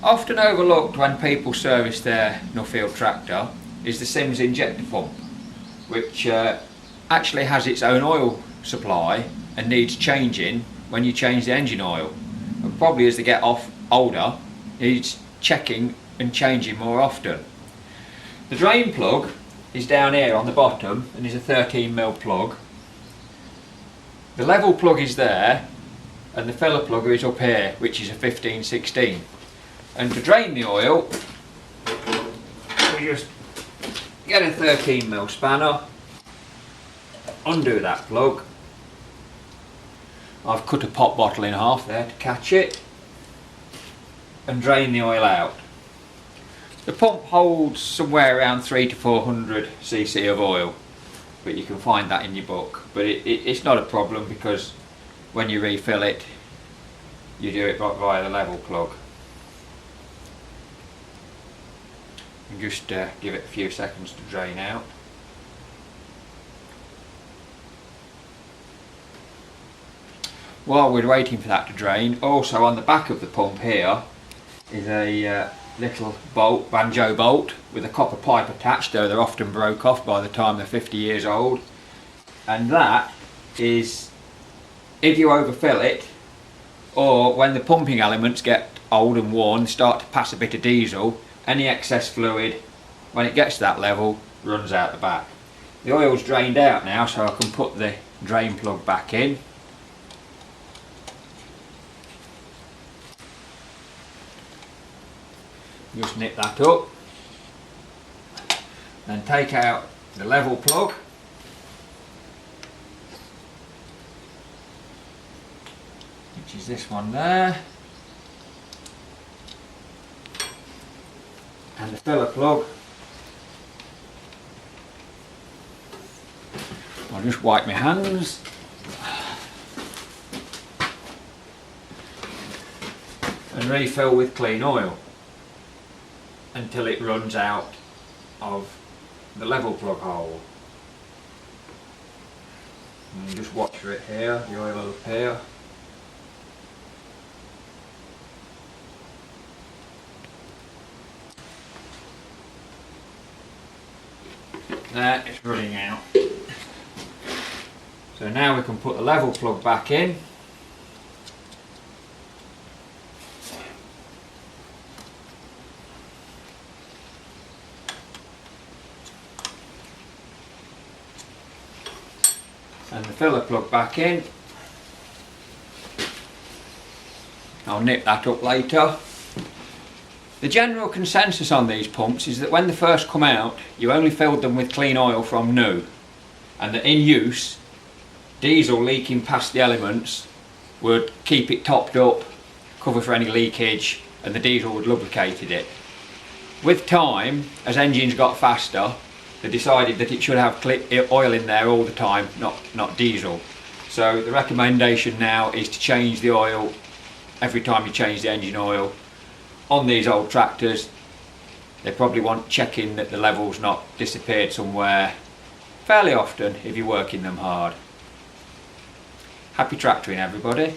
Often overlooked when people service their Nuffield tractor is the Sims injector pump, which actually has its own oil supply and needs changing when you change the engine oil. And probably as they get older, needs checking and changing more often. The drain plug is down here on the bottom and is a 13mm plug. The level plug is there and the filler plug is up here, which is a 15/16. And to drain the oil, we just get a 13mm spanner, undo that plug. I've cut a pop bottle in half there to catch it, and drain the oil out. The pump holds somewhere around 300 to 400 cc of oil, but you can find that in your book. But it's not a problem, because when you refill it, you do it via the level plug. And just give it a few seconds to drain out. While we're waiting for that to drain, also on the back of the pump here is a little bolt, banjo bolt, with a copper pipe attached, though they're often broke off by the time they're 50 years old. And that is if you overfill it, or when the pumping elements get old and worn, start to pass a bit of diesel, any excess fluid, when it gets to that level, runs out the back. The oil's drained out now, so I can put the drain plug back in. Just nip that up, then take out the level plug, which is this one there, and the filler plug. I'll just wipe my hands. And refill with clean oil until it runs out of the level plug hole. And you just watch for it here, the oil will appear. There, it's running out. So now we can put the level plug back in. And the filler plug back in. I'll nip that up later. The general consensus on these pumps is that when they first come out, you only filled them with clean oil from new, and that in use, diesel leaking past the elements would keep it topped up, cover for any leakage, and the diesel would lubricate it. With time, as engines got faster, they decided that it should have oil in there all the time, not diesel. So the recommendation now is to change the oil every time you change the engine oil. On these old tractors, they probably want checking that the level's not disappeared somewhere fairly often if you're working them hard. Happy tractoring, everybody.